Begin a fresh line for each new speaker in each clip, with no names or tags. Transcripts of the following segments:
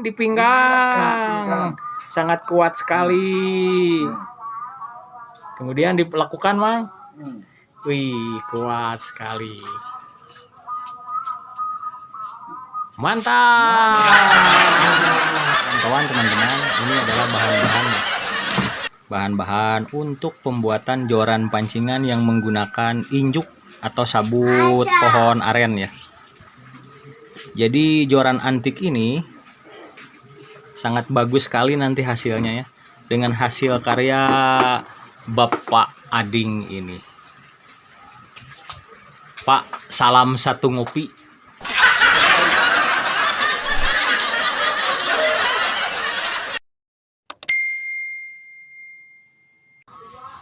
di pinggang. Sangat kuat sekali. Kemudian dilakukan, Mang. Wih, kuat sekali. Mantap. Kawan-kawan, teman-teman, ini adalah bahan-bahan untuk pembuatan joran pancingan yang menggunakan injuk atau sabut pohon aren ya. Jadi joran antik ini sangat bagus sekali nanti hasilnya ya, dengan hasil karya Bapak Ading ini. Pak, salam satu ngopi.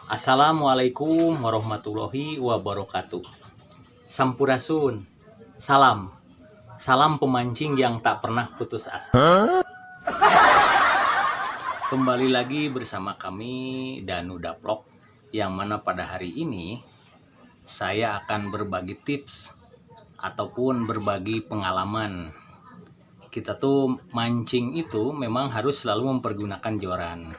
Assalamualaikum warahmatullahi wabarakatuh. Sampurasun. Salam pemancing yang tak pernah putus asa. Kembali lagi bersama kami Danu Daplok, yang mana pada hari ini saya akan berbagi tips ataupun berbagi pengalaman. Kita tuh mancing itu memang harus selalu mempergunakan joran.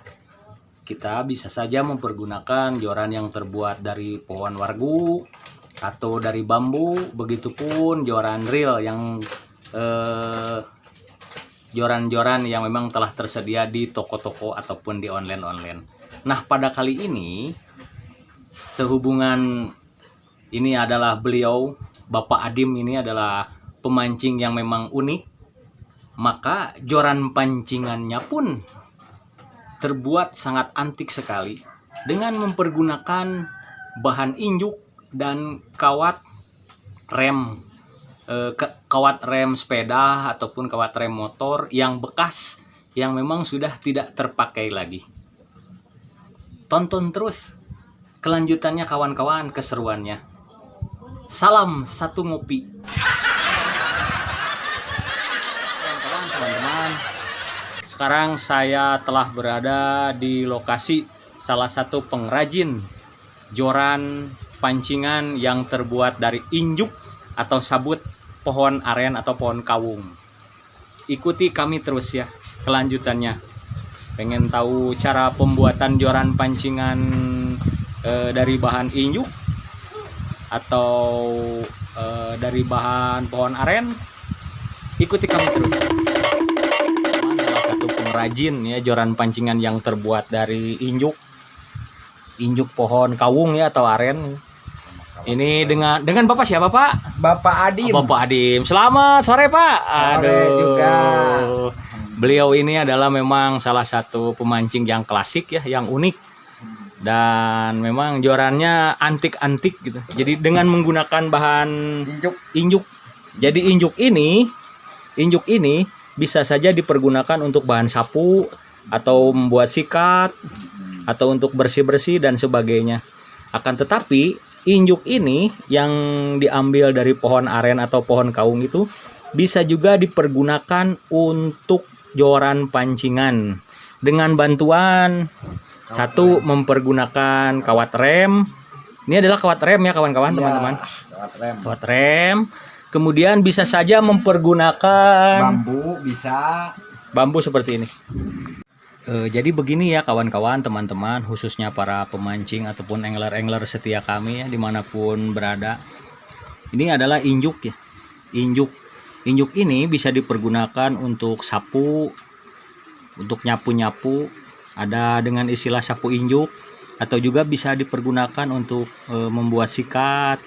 Kita bisa saja mempergunakan joran yang terbuat dari pohon wargu atau dari bambu, begitupun joran reel yang joran-joran yang memang telah tersedia di toko-toko ataupun di online. Nah, pada kali ini sehubungan ini adalah beliau Bapak Adim ini adalah pemancing yang memang unik, maka joran pancingannya pun terbuat sangat antik sekali dengan mempergunakan bahan injuk dan kawat rem sepeda ataupun kawat rem motor yang bekas, yang memang sudah tidak terpakai lagi. Tonton terus kelanjutannya kawan-kawan, keseruannya. Salam satu ngopi. Teman-teman, sekarang saya telah berada di lokasi salah satu pengrajin joran pancingan yang terbuat dari injuk atau sabut pohon aren atau pohon kawung. Ikuti kami terus ya kelanjutannya. Pengen tahu cara pembuatan joran pancingan dari bahan injuk atau dari bahan pohon aren? Ikuti kami terus. Salah satu pengrajin ya joran pancingan yang terbuat dari injuk pohon kawung ya atau aren. Ini dengan Bapak siapa, Pak?
Bapak Adim.
Bapak Adim. Selamat sore, Pak.
Sore juga.
Beliau ini adalah memang salah satu pemancing yang klasik ya, yang unik. Dan memang jorannya antik-antik gitu. Jadi dengan menggunakan bahan injuk. Jadi injuk ini bisa saja dipergunakan untuk bahan sapu atau membuat sikat atau untuk bersih-bersih dan sebagainya. Akan tetapi injuk ini yang diambil dari pohon aren atau pohon kawung itu bisa juga dipergunakan untuk joran pancingan dengan bantuan satu mempergunakan kawat rem. Ini adalah kawat rem ya kawan-kawan, teman-teman. Kawat rem. Kemudian bisa saja mempergunakan bambu seperti ini. Jadi begini ya kawan-kawan, teman-teman, khususnya para pemancing ataupun angler-angler setia kami ya dimanapun berada. Ini adalah injuk ya. Injuk ini bisa dipergunakan untuk sapu, untuk nyapu-nyapu. Ada dengan istilah sapu injuk, atau juga bisa dipergunakan untuk membuat sikat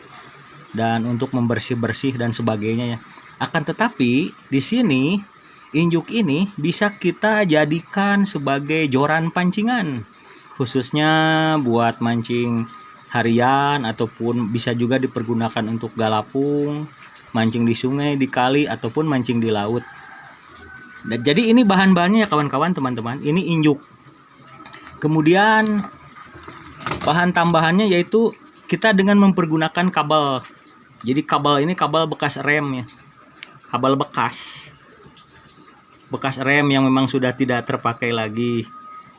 dan untuk membersih-bersih dan sebagainya ya. Akan tetapi di sini injuk ini bisa kita jadikan sebagai joran pancingan, khususnya buat mancing harian ataupun bisa juga dipergunakan untuk galapung, mancing di sungai, di kali ataupun mancing di laut. Dan jadi ini bahan-bahannya ya kawan-kawan, teman-teman. Ini injuk. Kemudian bahan tambahannya yaitu kita dengan mempergunakan kabel. Jadi kabel ini kabel bekas rem ya. Kabel bekas rem yang memang sudah tidak terpakai lagi.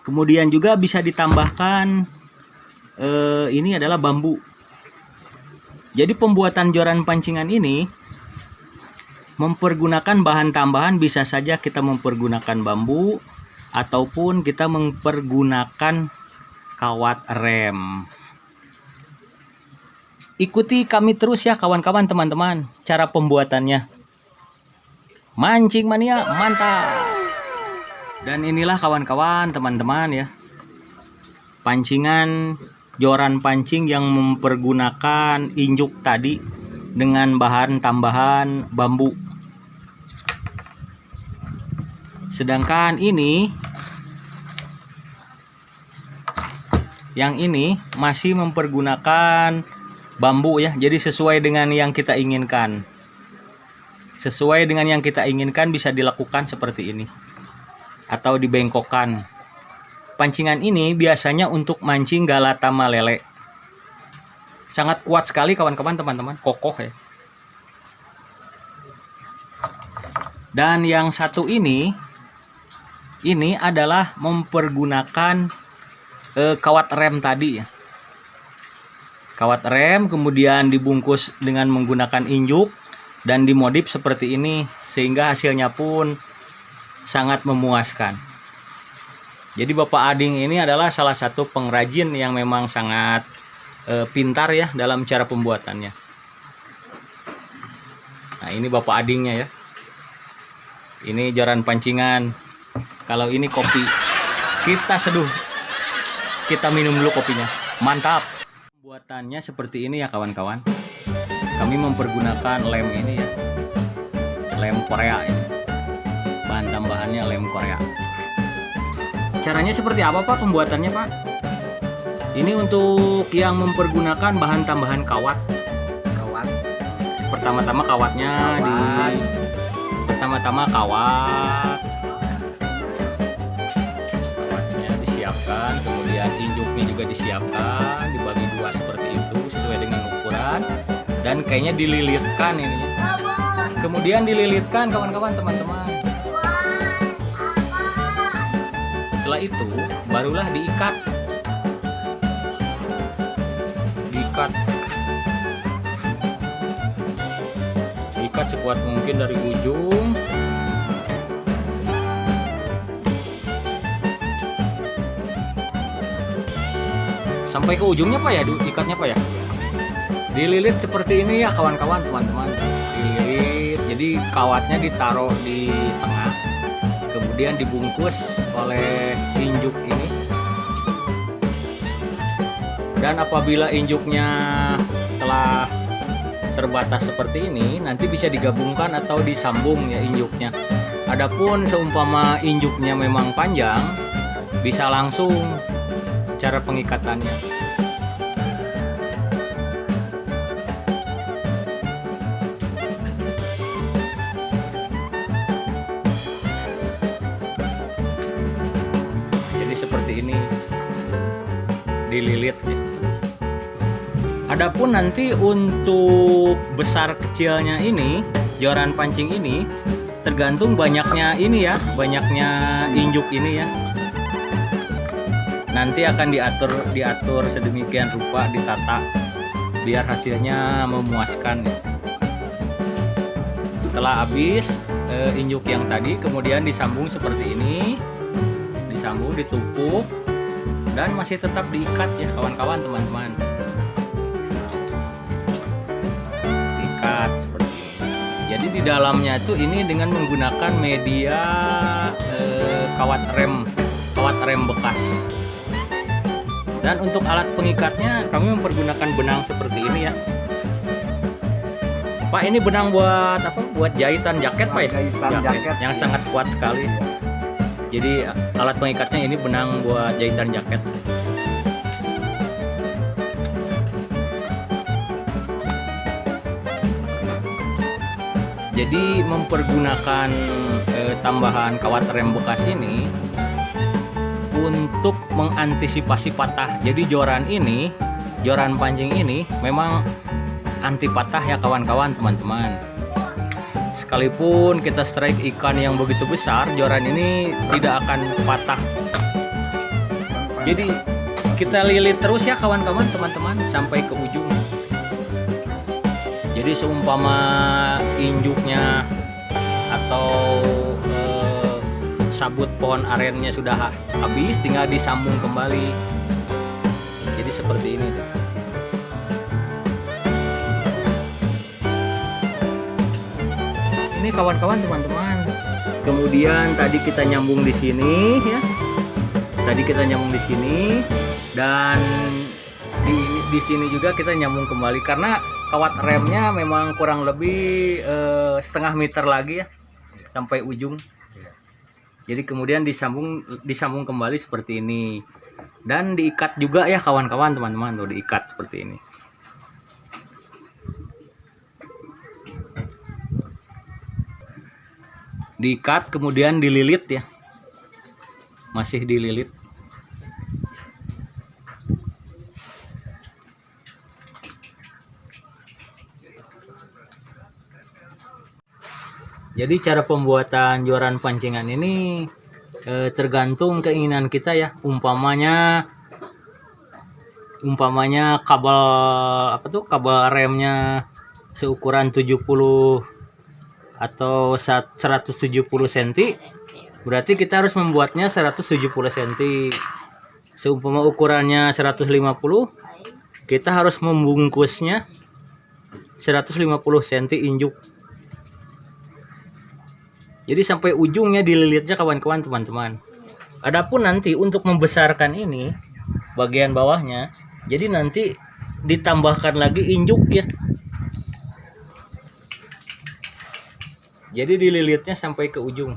Kemudian juga bisa ditambahkan ini adalah bambu. Jadi pembuatan joran pancingan ini mempergunakan bahan tambahan bisa saja kita mempergunakan bambu ataupun kita mempergunakan kawat rem. Ikuti kami terus ya kawan-kawan, teman-teman, cara pembuatannya. Mancing mania, mantap. Dan inilah kawan-kawan, teman-teman ya, pancingan joran pancing yang mempergunakan injuk tadi dengan bahan tambahan bambu. Sedangkan ini, yang ini masih mempergunakan bambu ya. Jadi sesuai dengan yang kita inginkan. Sesuai dengan yang kita inginkan bisa dilakukan seperti ini. Atau dibengkokkan. Pancingan ini biasanya untuk mancing galatama lele. Sangat kuat sekali kawan-kawan, teman-teman, kokoh ya. Dan yang satu ini adalah mempergunakan kawat rem tadi ya. Kawat rem kemudian dibungkus dengan menggunakan injuk dan dimodif seperti ini sehingga hasilnya pun sangat memuaskan. Jadi Bapak Ading ini adalah salah satu pengrajin yang memang sangat pintar ya dalam cara pembuatannya. Nah, ini Bapak Adingnya ya. Ini joran pancingan. Kalau ini kopi, kita seduh, kita minum dulu kopinya, mantap. Pembuatannya seperti ini ya kawan-kawan. Kami mempergunakan lem ini ya, lem Korea ini. Bahan tambahannya lem Korea. Caranya seperti apa Pak pembuatannya Pak? Ini untuk yang mempergunakan bahan tambahan kawat. Pertama-tama kawatnya disiapkan, kemudian injuknya juga disiapkan, dibagi dua seperti itu sesuai dengan ukuran, dan kayaknya dililitkan ini. Kemudian dililitkan kawan-kawan, teman-teman. Setelah itu barulah diikat sekuat mungkin dari ujung sampai ke ujungnya Pak ya, ikatnya Pak ya. Dililit seperti ini ya kawan-kawan, teman-teman. Dililit, jadi kawatnya ditaruh di tengah, kemudian dibungkus oleh injuk ini. Dan apabila injuknya telah terbatas seperti ini, nanti bisa digabungkan atau disambung ya injuknya. Adapun seumpama injuknya memang panjang, bisa langsung cara pengikatannya. Jadi seperti ini dililit ya. Adapun nanti untuk besar kecilnya ini, joran pancing ini tergantung banyaknya ini ya, banyaknya injuk ini ya. Nanti akan diatur sedemikian rupa, ditata biar hasilnya memuaskan ya. Setelah habis injuk yang tadi, kemudian disambung seperti ini, disambung, ditumpuk, dan masih tetap diikat ya kawan-kawan, teman-teman. Diikat seperti ini. Jadi di dalamnya tuh ini dengan menggunakan media kawat rem bekas. Dan untuk alat pengikatnya kami mempergunakan benang seperti ini ya. Pak, ini benang buat apa? Buat jahitan jaket Pak ya? Jaket yang sangat kuat sekali. Jadi alat pengikatnya ini benang buat jahitan jaket. Jadi mempergunakan tambahan kawat rem bekas ini untuk mengantisipasi patah. Jadi joran pancing ini memang anti patah ya kawan-kawan, teman-teman. Sekalipun kita strike ikan yang begitu besar, joran ini tidak akan patah. Jadi kita lilit terus ya kawan-kawan, teman-teman, sampai ke ujung. Jadi seumpama injuknya atau sabut pohon arennya sudah habis, tinggal disambung kembali. Jadi seperti ini tuh. Ini kawan-kawan, teman-teman. Kemudian tadi kita nyambung di sini ya. Tadi kita nyambung di sini dan di sini juga kita nyambung kembali karena kawat remnya memang kurang lebih setengah meter lagi ya sampai ujung. Jadi kemudian disambung kembali seperti ini dan diikat juga ya kawan-kawan, teman-teman, tuh diikat seperti ini. Diikat kemudian dililit ya, masih dililit. Jadi cara pembuatan joran pancingan ini tergantung keinginan kita ya. Umpamanya kabel kabel remnya seukuran 70 atau 170 cm, berarti kita harus membuatnya 170 cm. Seumpama ukurannya 150, kita harus membungkusnya 150 cm injuk. Jadi sampai ujungnya dililitnya kawan-kawan, teman-teman. Adapun nanti untuk membesarkan ini bagian bawahnya, jadi nanti ditambahkan lagi injuk ya. Jadi dililitnya sampai ke ujung.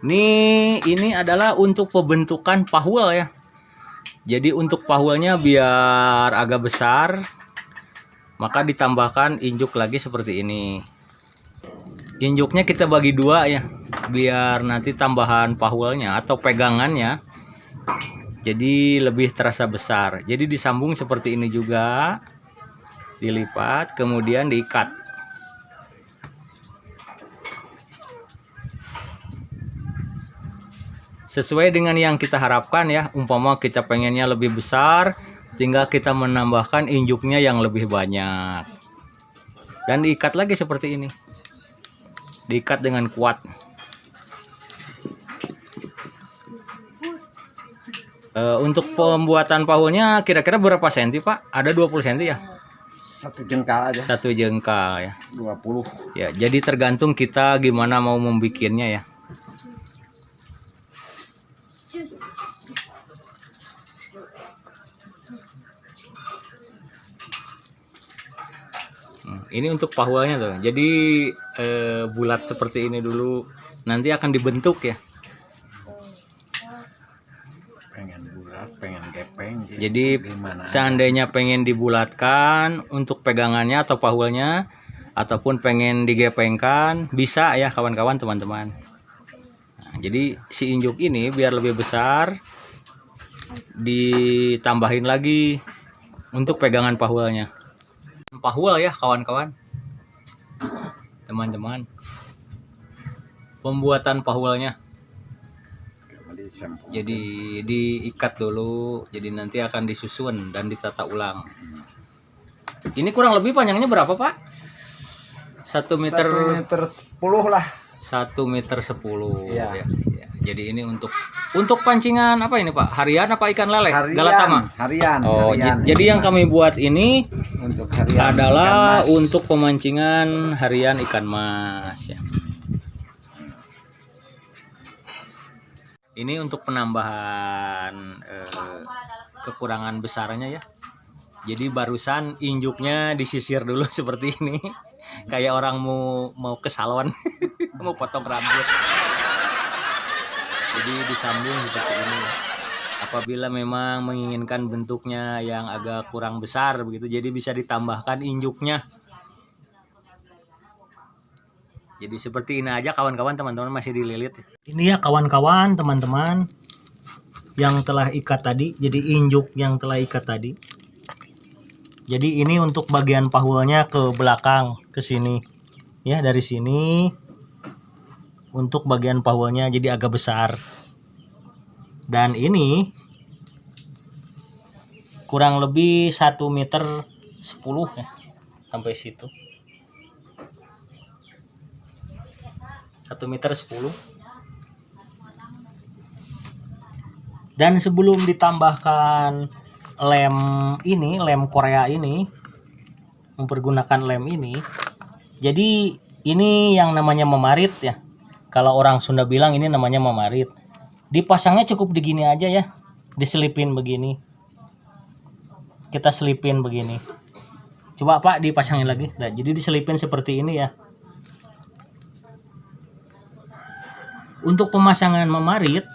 Ini adalah untuk pembentukan pahul ya. Jadi untuk pahulnya biar agak besar, maka ditambahkan injuk lagi seperti ini. Injuknya kita bagi dua ya, biar nanti tambahan pahulnya atau pegangannya jadi lebih terasa besar. Jadi disambung seperti ini juga, dilipat kemudian diikat. Sesuai dengan yang kita harapkan ya. Umpama kita pengennya lebih besar, tinggal kita menambahkan injuknya yang lebih banyak dan diikat lagi seperti ini, diikat dengan kuat. Untuk pembuatan pahulnya kira-kira berapa senti Pak? Ada 20 senti ya?
Satu jengkal aja.
Satu jengkal ya.
20.
Ya, jadi tergantung kita gimana mau membikinnya ya. Ini untuk pahulnya tuh. Jadi bulat seperti ini dulu. Nanti akan dibentuk ya.
Pengen bulat, pengen gepeng.
Jadi seandainya pengen dibulatkan untuk pegangannya atau pahulnya, ataupun pengen digepengkan, bisa ya kawan-kawan, teman-teman. Nah, jadi si injuk ini biar lebih besar, ditambahin lagi untuk pegangan pahulnya. Pahul ya kawan-kawan, teman-teman, pembuatan pahulnya. Jadi diikat dulu, jadi nanti akan disusun dan ditata ulang. Ini kurang lebih panjangnya berapa Pak? 1 meter
1 meter 10 lah.
1 meter 10
ya.
Ya. Jadi ini untuk pancingan apa ini Pak? Harian apa ikan lele?
Harian,
Galatama.
harian.
Oh,
harian.
jadi yang kami buat ini
untuk harian
adalah
ikan mas.
untuk pemancingan harian ikan mas ya. Ini untuk penambahan kekurangan besarnya ya. Jadi barusan injuknya disisir dulu seperti ini. Kayak orang mau ke salon mau potong rambut. Jadi disambung seperti ini. Apabila memang menginginkan bentuknya yang agak kurang besar begitu, jadi bisa ditambahkan injuknya. Jadi seperti ini aja kawan-kawan, teman-teman, masih dililit. Ini ya kawan-kawan, teman-teman, yang telah ikat tadi. Jadi injuk yang telah ikat tadi. Jadi ini untuk bagian pahulnya ke belakang, ke sini. Ya, dari sini untuk bagian pahulnya jadi agak besar. Dan ini kurang lebih 1,10 meter ya, sampai situ 1,10 meter. Dan sebelum ditambahkan lem Korea ini, mempergunakan lem ini, jadi ini yang namanya memarit ya. Kalau orang Sunda bilang ini namanya memarit. Dipasangnya cukup digini aja ya, diselipin begini. Kita selipin begini. Coba Pak dipasangin lagi. Nah, jadi diselipin seperti ini ya. Untuk pemasangan memarit,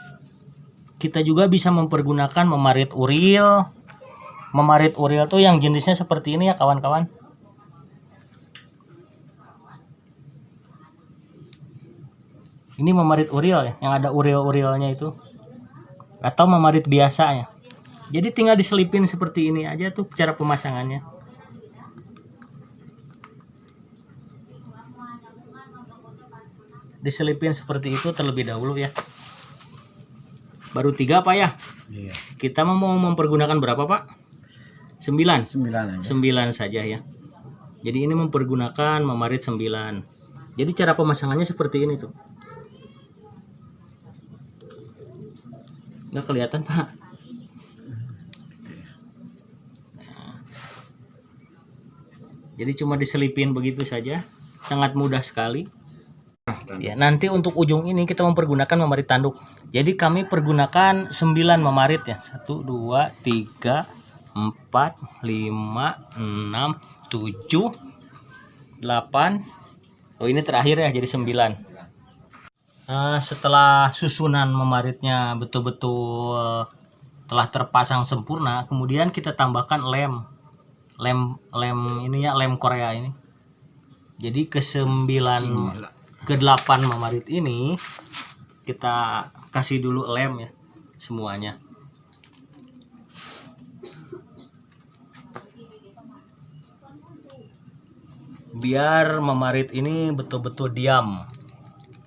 kita juga bisa mempergunakan memarit uril. Memarit uril tuh yang jenisnya seperti ini ya kawan-kawan. Ini memarit uril ya, yang ada uril-urilnya itu. Atau memarit biasa ya. Jadi tinggal diselipin seperti ini aja tuh cara pemasangannya. Diselipin seperti itu terlebih dahulu ya. Baru 3 Pak ya?
Iya.
Kita mau mempergunakan berapa Pak? 9.
9 aja.
9 saja ya. Jadi ini mempergunakan memarit 9. Jadi cara pemasangannya seperti ini tuh. Nggak kelihatan Pak? Nah. Jadi cuma diselipin begitu saja. Sangat mudah sekali. Ya, nanti untuk ujung ini kita mempergunakan memarit tanduk. Jadi kami pergunakan 9 memarit ya. 1, 2, 3, 4, 5, 6, 7, 8. Oh ini terakhir ya, jadi 9. Setelah susunan memaritnya betul-betul telah terpasang sempurna, kemudian kita tambahkan lem ini ya, lem Korea ini. Jadi ke-8 memarit ini kita kasih dulu lem ya semuanya. Biar memarit ini betul-betul diam.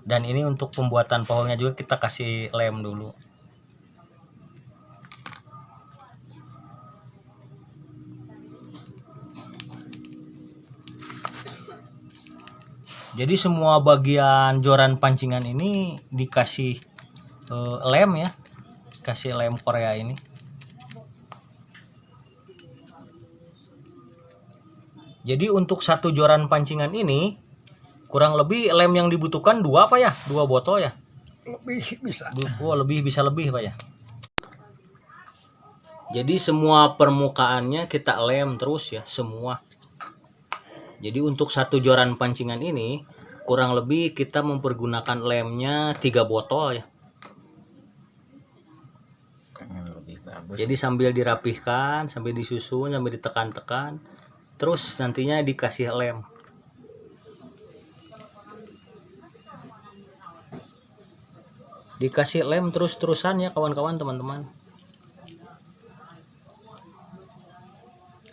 Dan ini untuk pembuatan pohonnya juga kita kasih lem dulu. Jadi semua bagian joran pancingan ini dikasih lem ya, kasih lem Korea ini. Jadi untuk satu joran pancingan ini kurang lebih lem yang dibutuhkan 2 Pak ya, 2 botol ya.
Lebih bisa.
Lebih bisa lebih Pak ya. Jadi semua permukaannya kita lem terus ya semua. Jadi untuk satu joran pancingan ini kurang lebih kita mempergunakan lemnya 3 botol ya.
Lebih bagus.
Jadi sambil dirapihkan, sambil disusun, sambil ditekan-tekan, terus nantinya dikasih lem. Dikasih lem terus-terusan ya kawan-kawan, teman-teman.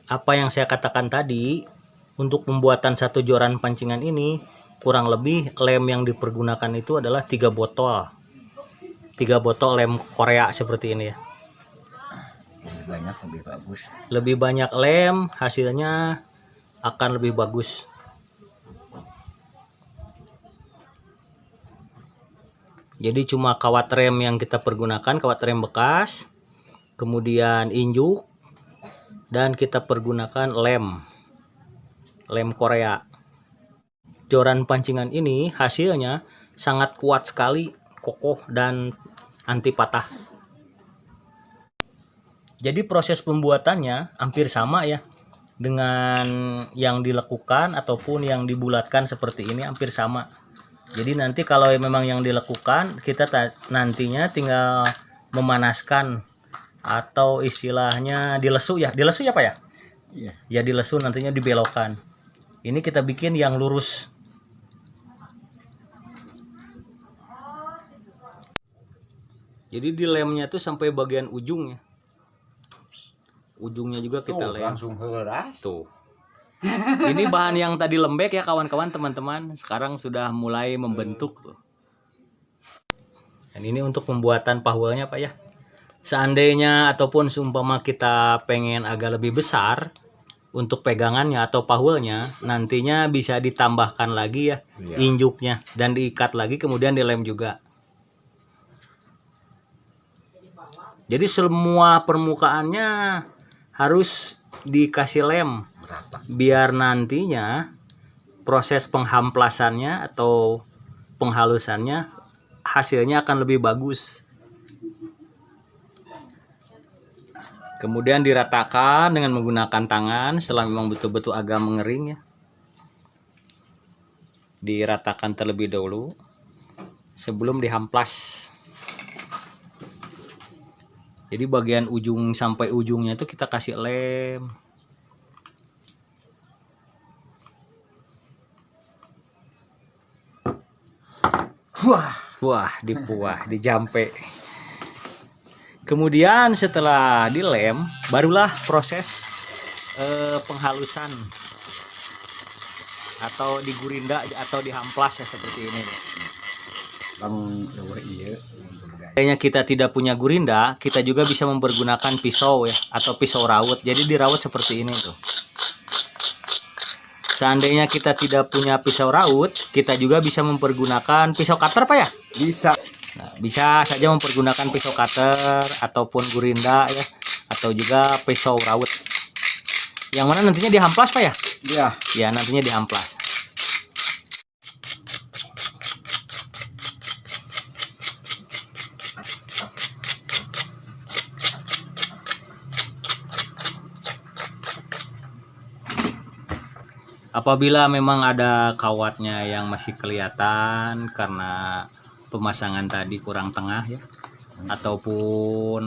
Apa yang saya katakan tadi, untuk pembuatan satu joran pancingan ini kurang lebih lem yang dipergunakan itu adalah 3 botol. 3 botol lem Korea seperti ini ya.
Lebih banyak lebih bagus.
Lebih banyak lem hasilnya akan lebih bagus. Jadi cuma kawat rem yang kita pergunakan, kawat rem bekas, kemudian injuk, dan kita pergunakan lem Korea. Joran pancingan ini hasilnya sangat kuat sekali, kokoh dan anti patah. Jadi proses pembuatannya hampir sama ya dengan yang dilekukan ataupun yang dibulatkan seperti ini, hampir sama. Jadi nanti kalau memang yang dilekukan, kita nantinya tinggal memanaskan atau istilahnya dilesu ya Pak ya?
Iya.
Ya dilesu, nantinya dibelokkan. Ini kita bikin yang lurus. Jadi di lemnya tuh sampai bagian ujung ya. Ujungnya juga kita lem.
Langsung keras.
Tuh. Ini bahan yang tadi lembek ya kawan-kawan, teman-teman. Sekarang sudah mulai membentuk tuh. Dan ini untuk pembuatan pahuelnya Pak ya. Seandainya ataupun seumpama kita pengen agak lebih besar untuk pegangannya atau pahulnya, nantinya bisa ditambahkan lagi ya injuknya dan diikat lagi kemudian dilem juga. Jadi semua permukaannya harus dikasih lem biar nantinya proses penghamplasannya atau penghalusannya hasilnya akan lebih bagus. Kemudian diratakan dengan menggunakan tangan setelah memang betul-betul agak mengering ya. Diratakan terlebih dahulu sebelum dihamplas. Jadi bagian ujung sampai ujungnya itu kita kasih lem. Wah, dijampe. Kemudian setelah dilem, barulah proses penghalusan atau digurinda atau dihamplas ya seperti ini. Kayaknya kita tidak punya gurinda, kita juga bisa mempergunakan pisau ya atau pisau rawut. Jadi dirawut seperti ini tuh. Seandainya kita tidak punya pisau rawut, kita juga bisa mempergunakan pisau cutter Pak ya?
Bisa.
Nah, bisa saja mempergunakan pisau cutter ataupun gurinda ya, atau juga pisau rawut. Yang mana nantinya dihamplas Pak ya?
Iya.
Ya, nantinya dihamplas. Apabila memang ada kawatnya yang masih kelihatan karena pemasangan tadi kurang tengah ya, ataupun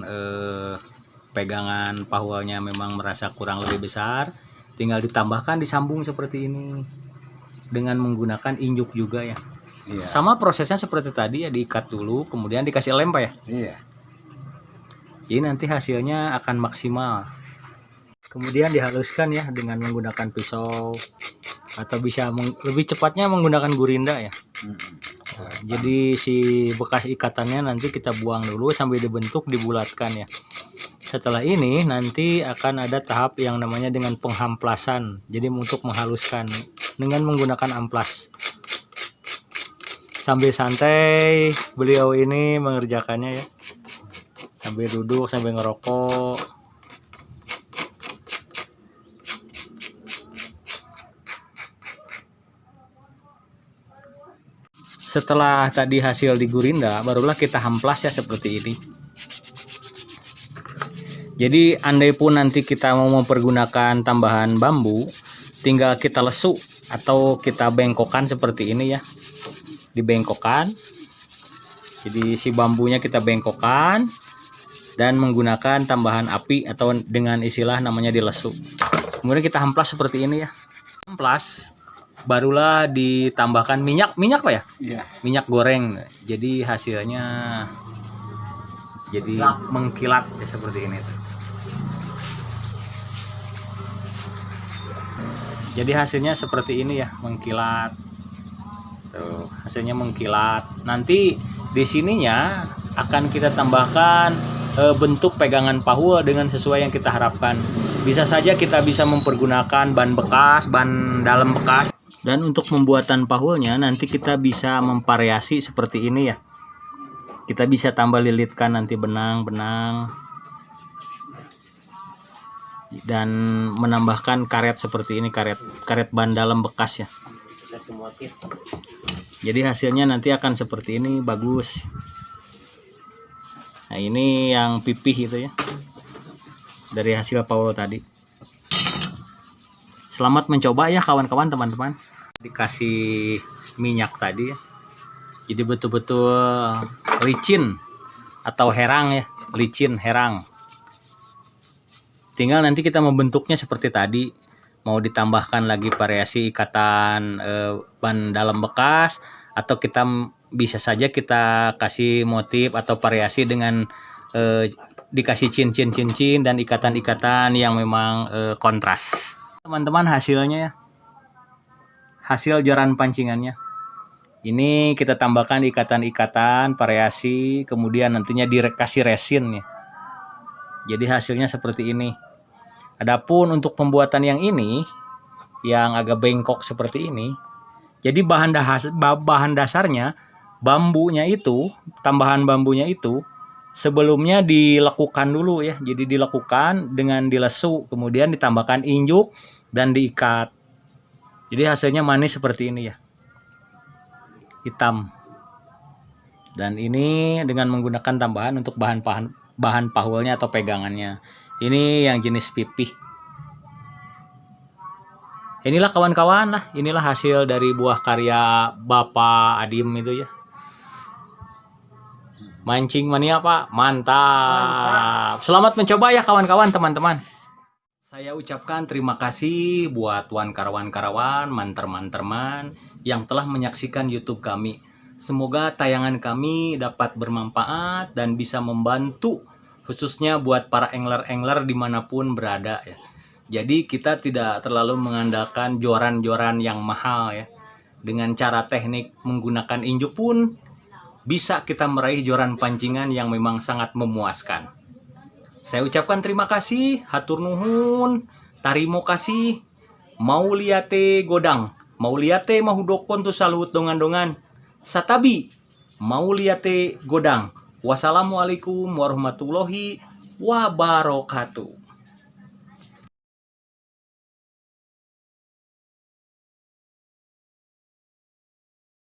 pegangan pahulnya memang merasa kurang lebih besar, tinggal ditambahkan disambung seperti ini dengan menggunakan injuk juga ya.
Iya.
Sama prosesnya seperti tadi ya, diikat dulu kemudian dikasih lem Pak ya.
Iya.
Jadi nanti hasilnya akan maksimal. Kemudian dihaluskan ya dengan menggunakan pisau atau bisa lebih cepatnya menggunakan gurinda ya. Nah, jadi si bekas ikatannya nanti kita buang dulu sampai dibentuk, dibulatkan ya. Setelah ini nanti akan ada tahap yang namanya dengan penghamplasan. Jadi untuk menghaluskan dengan menggunakan amplas. Sambil santai beliau ini mengerjakannya ya. Sambil duduk, sambil ngerokok. Setelah tadi hasil digurinda, barulah kita hamplas ya seperti ini. Jadi andai pun nanti kita mau mempergunakan tambahan bambu, tinggal kita lesuk atau kita bengkokkan seperti ini ya. Dibengkokkan. Jadi si bambunya kita bengkokkan dan menggunakan tambahan api atau dengan istilah namanya dilesuk. Kemudian kita hamplas seperti ini ya. Hamplas barulah ditambahkan minyak Pak ya?
Iya.
Minyak goreng. Jadi hasilnya jadi mengkilat ya seperti ini tuh. Jadi hasilnya seperti ini ya, mengkilat. Tuh, hasilnya mengkilat. Nanti di sininya akan kita tambahkan bentuk pegangan pahul dengan sesuai yang kita harapkan. Bisa saja kita bisa mempergunakan ban bekas, ban dalam bekas. Dan untuk pembuatan pahulnya nanti kita bisa memvariasi seperti ini ya. Kita bisa tambah lilitkan nanti benang-benang dan menambahkan karet seperti ini, karet ban dalam bekas ya. Jadi hasilnya nanti akan seperti ini, bagus. Nah, ini yang pipih itu ya. Dari hasil pahul tadi. Selamat mencoba ya kawan-kawan, teman-teman. Dikasih minyak tadi ya. Jadi betul-betul licin atau herang ya, licin herang. Tinggal nanti kita membentuknya seperti tadi, mau ditambahkan lagi variasi ikatan ban dalam bekas, atau kita bisa saja kita kasih motif atau variasi dengan dikasih cincin-cincin dan ikatan-ikatan yang memang kontras. Teman-teman, hasilnya ya, hasil joran pancingannya. Ini kita tambahkan ikatan-ikatan variasi, kemudian nantinya dikasih resin ya. Jadi hasilnya seperti ini. Adapun untuk pembuatan yang ini yang agak bengkok seperti ini, jadi bahan dasarnya bambunya itu, tambahan bambunya itu sebelumnya dilekukan dulu ya. Jadi dilekukan dengan dilesu, kemudian ditambahkan injuk dan diikat. Jadi hasilnya manis seperti ini ya. Hitam. Dan ini dengan menggunakan tambahan untuk bahan pahulnya atau pegangannya. Ini yang jenis pipih. Inilah kawan-kawan lah, inilah hasil dari buah karya Bapak Adim itu ya. Mancing mania Pak, mantap. Selamat mencoba ya kawan-kawan, teman-teman. Saya ucapkan terima kasih buat tuan karawan-karawan, manter-manterman yang telah menyaksikan YouTube kami. Semoga tayangan kami dapat bermanfaat dan bisa membantu khususnya buat para angler-angler dimanapun berada ya. Jadi kita tidak terlalu mengandalkan joran-joran yang mahal ya. Dengan cara teknik menggunakan injuk pun bisa kita meraih joran pancingan yang memang sangat memuaskan. Saya ucapkan terima kasih, hatur nuhun, tarimo kasih, mau liate godang, mau liate mahudokon tu salut dongan-dongan, satabi, mau liate godang. Wassalamualaikum warahmatullahi wabarakatuh.